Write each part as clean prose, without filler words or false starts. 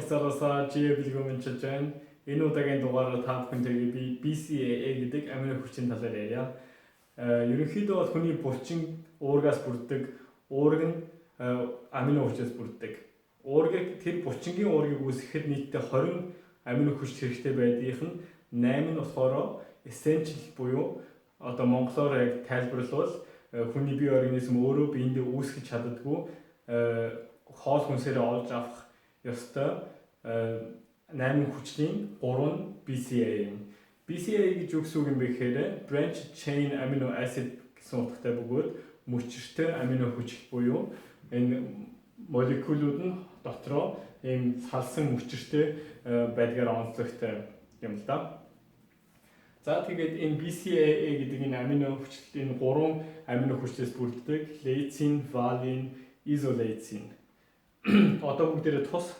залуусаа чи билгүүмэнчилж байна. Энэ удаагийн дугаараар та бүхэнтэйгээ би BCAA гэдэг амино хүчний талаар ярья. Ерөнхийдөө бол хүний булчин уургаас бүрддэг. Уург нь амино хүчээс бүрддэг. Уургийг тэр булчингийн уургийг үүсгэхэд нийтдээ 20 амино хүч хэрэгтэй байдгийнх нь 8 нь болохоор essential буюу одоо монголоор яг тайлбарлавал хүний бие организм өөрөө биендээ үүсгэж чаддаггүй хоол хүнсээрээ олж авах ёстой 8 хүчний 3 нь BCAA. BCAA гэж юу гэсэн үг юм бэ гэхээр branched chain amino acid гэсэн утгатай бөгөөд мөчөртэй амино хүч буюу энэ молекулууд нь дотроо ийм салсан мөчөртэй байдгаар онцлогтой юм л да. За тэгээд энэ BCAA гэдэг энэ амино хүчтэй энэ 3 амино хүчнээс бүрддэг лейцин, валин, изолейцин. Одоо бүгдээрээ тус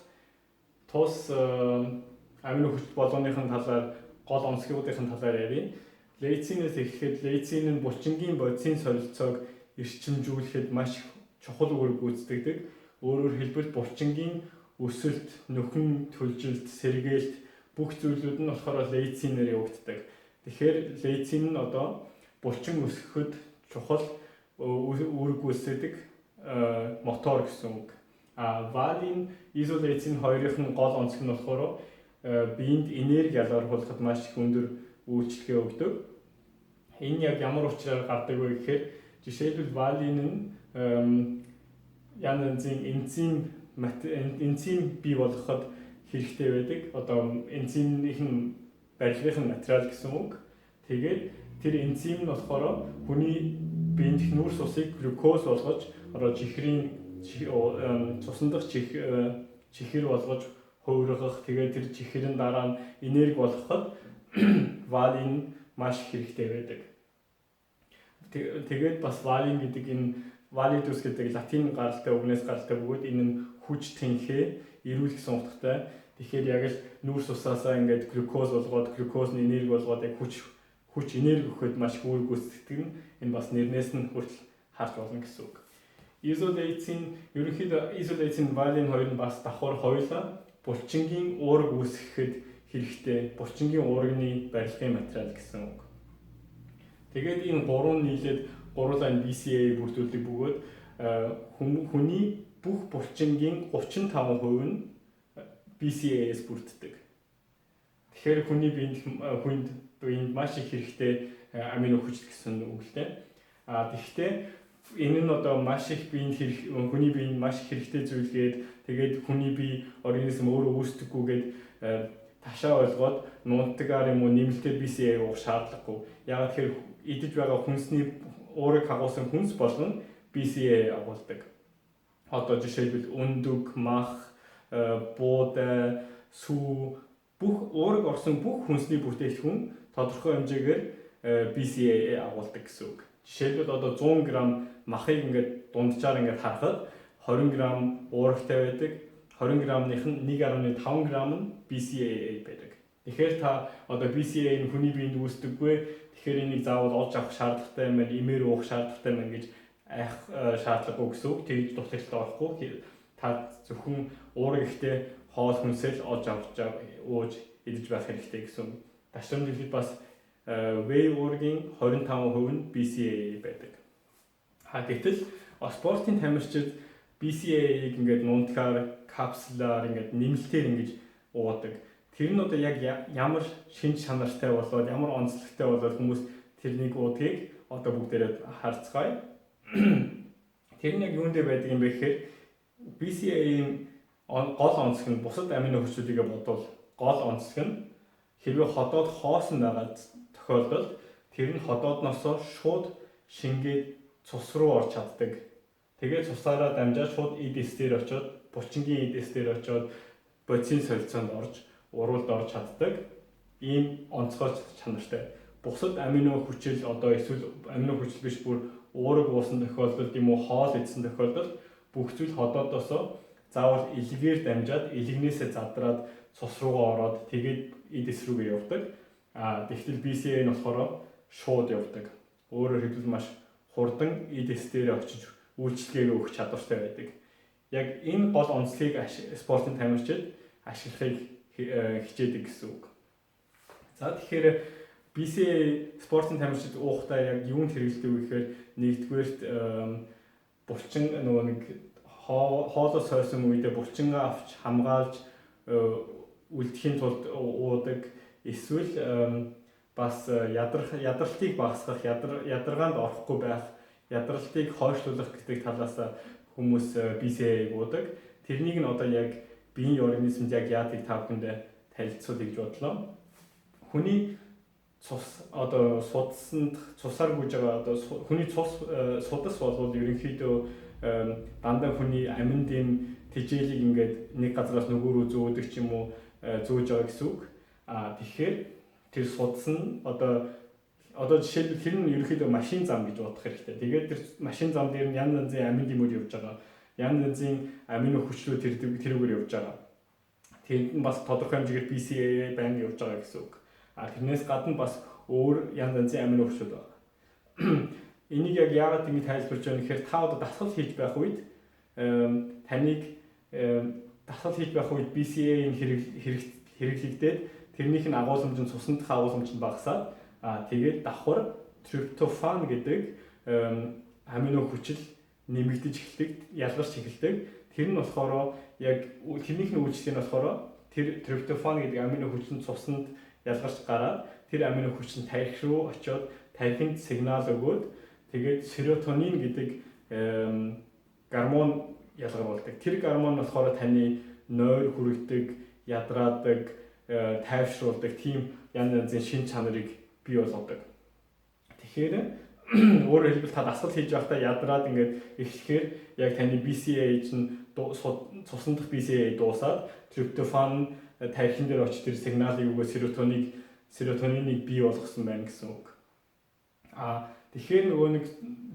амино хүч болгоныхын талаар гол онцлогуудын талаар ярив. Лейцинээс эхлэхэд лейцин нь булчингийн бодисын солилцоог эрчимжүүлэхэд маш чухал үүрэг гүйцэтгэдэг. Өөрөөр хэлбэл булчингийн өсөлт, нөхөн төлжилт, сэргээлт бүх зүйлүүд нь болохоор лейцинээр явагддаг. Тэгэхээр лейцин нь одоо булчин өсгөхөд чухал үүрэг гүйцэтгэдэг мотор гэсэн үг. Валин, изолейцин хоёрын нь гол онцлог нь болохоор биед энерги ялгаруулахад маш их өндөр үйлчлэгээ өгдөг. Энэ яг ямар учраас гардаг вэ гэхээр жишээлбэл валин нь янз бүрийн энзим бий болгоход хэрэгтэй байдаг. Одоо энзимийн барилгын материал гэсэн үг. Тэгээд тэр энзим нь болохоор хүний биед нүүрс усыг глюкоз болгож одоо чихрийн цусан дахь чихэр болгож хувиргах. Тэгээд тэр чихрийн дараа нь энерги болгоход валин маш хэрэгтэй байдаг. Тэгээд бас валин гэдэг энэ валидус гэдэг латин гаралтай үгнээс гаралтай бөгөөд энэ нь хүч тэнхээ эрүүл гэсэн утгатай. Тэгэхээр яг л нүүрс усаасаа ингээд глюкоз болгоод глюкоз нь энерги болгоод яг хүч энерги өгөхөд маш их үүрэг гүйцэтгэдэг нь энэ бас нэрнээс нь хүртэл харж болно гэсэн үг. Изолейцин ерөнхийдөө изолейцин валин хоёр нь бас давхар хоёулаа булчингийн уург үүсгэхэд хэрэгтэй булчингийн уурганы барилгын материал гэсэн үг. Тэгээд энэ гурван нийлээд гурлаа BCAA бүрдүүлдэг бөгөөд хүний бүх булчингийн 35% нь BCAA-с бүрддэг. Тэгэхээр хүний биед маш их хэрэгтэй амино хүч гэсэн үг л дээ. Тэгэхдээ энэ нь одоо маш их хүний биед маш их хэрэгтэй зүйлгээд тэгээд хүний бие организм өөрөө үүсдэггүйгээд ташаа ойлгоод нунтгаар юм уу нэмэлтээр BCAA уух шаардлагагүй. Яг тэгэхээр идэж байгаа хүнсний уурыг хагуулсан хүнс болгон BCAA агуулдаг. Одоо жишээлбэл өндөг, мах, буудай, сүү бүх уурыг орсон бүх хүнсний бүтээгдэхүүн тодорхой хэмжээгээр BCAA агуулдаг гэсэн үг. Жишээлбэл одоо 100 г махыг ингээд дунджаар ингээд харахад 20 г уурагтай байдаг. 20 г-ных нь 1.5 г нь BCAA байдаг. Тэгэхээр та одоо BCAA нь хүний биед үүсдэггүй. Тэгэхээр энийг заавал олж авах шаардлагатай юм байна, имээр уух шаардлагатай юм гэж айх шаардлагагүй гэсэн үг. Тэгж дутагдлаа орохгүй. Та зөвхөн уураг ихтэй хоол хүнсэл олж авч ууж идэж байх хэрэгтэй гэсэн. Ташрамд хэлбэл бас whey уургийн 25% нь BCAA байдаг. Гэтэл спортын тамирчид BCAA-г ингээд нунтгаар, капсулаар ингээд нэмэлтээр ингэж уудаг. Тэр нь одоо яг ямар шинж чанартай болоод ямар онцлогтой болоод хүмүүс тэрнийг уудгийг одоо бүгдээрээ харцгаая. Тэр нь яг юундэ байдаг юм бэ гэхээр BCAA-ийн гол онцлог нь бусад амино хүчүүдийг бодвол гол онцлог нь хэрвээ ходоод хоосон байгаа тохиолдолд тэр нь ходоодноосоо шууд шингээд цус руу орж чаддаг. Тэгээд цусаараа дамжаад шууд эдэс дээр очиод булчингийн эдэс дээр очиод бодисын солилцоонд орж уруулд орж чаддаг. Ийм онцгой чанартай. Бусад амино хүчил одоо эсвэл амино хүчил биш бүр уураг уусан тохиолдолд юм уу хоол идсэн тохиолдолд бүх зүйл ходоодоосоо заавал илгээр дамжаад илгнээсээ задраад цус руугаа ороод тэгээд эдэс рүүгээ явдаг. Тэгтэл BCAA нь болохоор шууд явдаг. Өөрөөр хэлбэл маш хурдан эдэс дээр очиж үйлчлэгээ өгөх чадвартай байдаг. Яг энэ гол онцлогийг спортын тамирчид ашиглахыг хичээдэг гэсэн үг. За тэгэхээр BCA спортын тамирчид уухдаа яг юунд хэрэглэдэг вэ гэхээр нэгдүгээрт булчин нөгөө нэг хоолоос хойсон үедээ булчингаа авч хамгаалж үлдэхийн тулд уудаг. Эсвэл бас ядралтыг багасгах, ядаргаанд орохгүй байх, ядралтыг хойшлуулах гэдэг талаас хүмүүс BCA-г уудаг. Тэрнийг нь одоо яг биеийн организмд яг яадаг та бүхэнд танилцуул гэж бодлоо. Хүний цус одоо судасанд цусаар гүйж байгаа одоо хүний цус судас болвол ерөнхийдөө дандаа хүний аминд ийм тэжээлийг ингээд нэг газраас нөгөө рүү зөөдөг ч юм уу зөөж байгаа гэсэн үг. Тэгэхээр тэр судас нь одоо жишээлбэл тэр нь ерөнхийдөө машин зам гэж бодох хэрэгтэй. Тэгээд тэр машин зам дээр нь янз янзын амин дэмүүд явж байгаа. Янз янзын амино хүчлүүд тэрүүгээр явж байгаа. Тэнд нь бас тодорхой хэмжээгээр BCAA байна явж байгаа гэсэн үг. Тэрнээс гадна бас өөр янз янзын амино хүчлүүд байна. Энийг яг яагаад ингэ тайлбарж байгаа нэхээр та одоо дасгал хийж байх үед таныг дасгал хийж байх үед BCA-ийн хэрэглэгдээд тэрнийх нь агуулмж нь цусных агуулмж нь багасаад тэгээд давхар триптофан гэдэг амино хүчил нэмэгдэж эхэлдэг, ялгарч эхэлдэг. Тэр нь болохоор яг тэрнийх нь үйлчлэл нь болохоор тэр триптофан гэдэг амино хүчил нь цуснд ялгарч гараад тэр амино хүчил нь тархи руу очиод тархинд сигнал өгөөд тэгээд серотонин гэдэг гормон ялгаруулдаг. Тэр гормон болохоор таны нойр хүрэгдэг, ядраадаг, тайвшруулдаг тийм янз янзын шин чанарыг бий болгодог. Тэгэхээр өөрөөр хэлбэл та дасгал хийж байхдаа ядраад ингээд эхлэхээр яг таны BCAA чинь цусан дахь BCAA дуусаад триптофан тархин дээр очиж тэр сигналыг өгөө серотониныг бий болгосон байна гэсэн үг. Тэгэхээр нөгөө нэг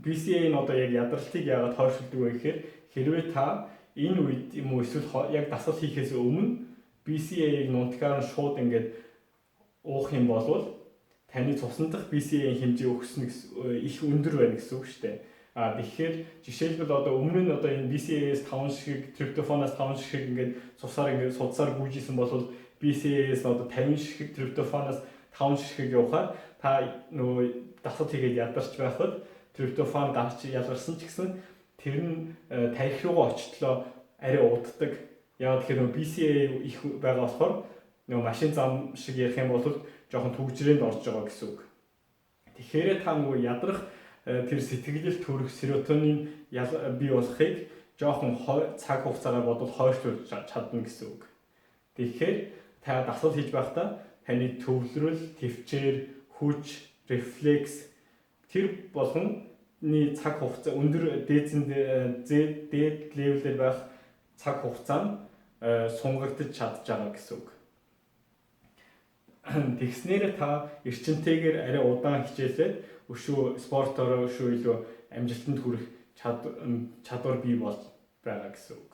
BCA нь одоо яг ядралтыг яагаад хойшлуулдаг вэ гэхээр хэрвээ та энэ үед юм уу эсвэл яг дасгал хийхээс өмнө BCA-ийг нунтгаар нь шууд ингээд уух юм бол таны цусан дахь BCA-ийн хэмжээ өгсөн их өндөр байна гэсэн үг шүү дээ. Тэгэхээр жишээлбэл одоо өмнө нь одоо энэ BCA-ээс 5 шиг, триптофаноос 5 шиг ингээд цусаар ингээд судсаар гүйжсэн бол BCA-ээс одоо 50 шиг, триптофаноос 5 шиг явахаар та нөгөө дасгал хийгээд ядарч байхад триптофан гарч ялгарсан ч гэсэн тэр нь тархи руугаа очихлоо арай уддаг. Яг тэгэхээр нөгөө BCA их байгаа болохоор нөгөө машин зам шиг ярих юм бол жоохон төгжрээнд орж байгаа гэсэн үг. Тэгэхээр та нөгөө ядрах тэр сэтгэлд төрөх серотонин бий болохыг жоохон цаг хугацаагаар бодвол хойшлуулж чадна гэсэн үг. Тэгэхээр та дасгал хийж байхдаа таны төвлөрөл, төвчээр, хүч, рефлекс тэр болгоны цаг хугацаа өндөр дээд левелээр байх цаг хугацаанд сунгагдаж чадж байгаа гэсэн үг. Тэгснээр та эрчимтэйгээр арай удаан хичээлээд өшөө спортоор өшөө илүү амжилтанд хүрэх чадвар бий болж байгаа гэсэн үг.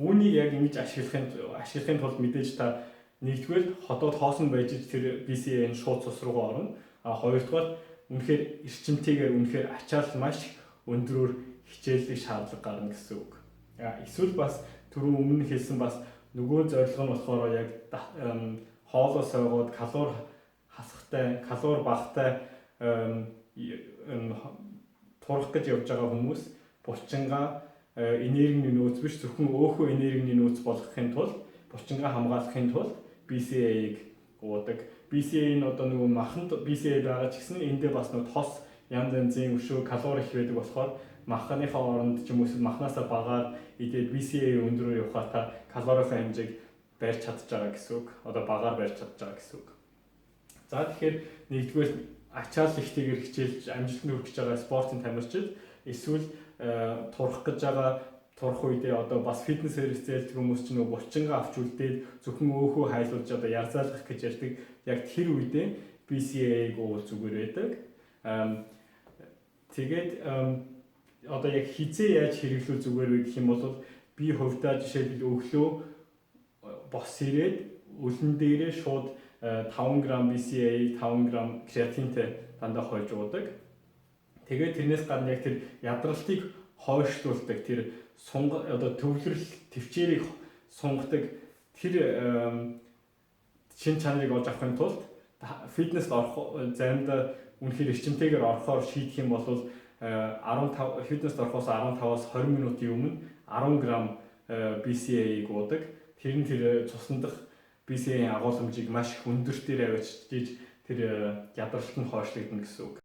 Үүнийг яг ингэж ашиглахын тулд мэдээж та нэгдүгээр хотод хоосон байж тэр BCA-ийн шууд цус руугаа орно. Хоёрдугаар үнэхээр эрчимтэйгээр үнэхээр ачаал маш өндөрөөр хичээллэх шаардлага гарна гэсэн үг. Эсвэл бас түрүү өмнө хэлсэн бас нөгөө зорилго нь болохоор яг хоолоос ойгоод калори хасахтай, калори багтай турах гэж явж байгаа хүмүүс булчингаа энергийн нөөц биш зөвхөн өөхөө энергийн нөөц болгохын тулд булчингаа хамгаалахын тулд BCA-ийг уудаг. BCA нь одоо нөгөө маханд BCA байгаа ч гэсэн эндээ бас нөгөө тос янз янзын өшөө калори их байдаг болохоор махныхаа оронд ч юм уу махнасаа багаар идээд BCA өндөрөөр явахаар та калорийнхаа хэмжээг барьж чадж байгаа гэсэн үг. Одоо багаар барьж чадж байгаа гэсэн үг. За тэгэхээр нэгдүгээр ачаал ихтэйгээр хичээлж амжилтанд хүрэх гэж байгаа спортын тамирчид эсвэл турах гэж байгаа турах үедээ одоо бас фитнес хэрэгцээлдэг хүмүүс ч нөгөө булчингаа авч үлдээд зөвхөн өөхөө хайлуулж одоо ярзаалгах гэж ярьдаг. Яг тэр үедээ BCA-г уул зүгээр байдаг. Тэгээд одоо яг хизээ яаж хэрэглүүл зүгээр вэ гэх юм бол би хувьдаа жишээлбэл өглөө бос ирээд өлөн дээрээ шууд 5 г BCA, 5 г креатинтэй дандаа хойж уудаг. Тэгээд тэрнээс гадна яг тэр ядралтыг хойшлуулдаг тэр одоо төвлөрөл төвчээрийг сунгадаг тэр шин чанарыг олж авахын тулд фитнест орох заримдаа үнэхээр эрчимтэйгээр орохоор шийдэх юм бол 15 фитнест орохоос 15-аас 20 минутын өмнө 10 грамм BCA-ийг уудаг. Тэр нь тэр цуснадах BCA-ийн агуулмжийг маш их өндөртөөр авчиж тэр ядаралт нь хойшлогдно гэсэн үг.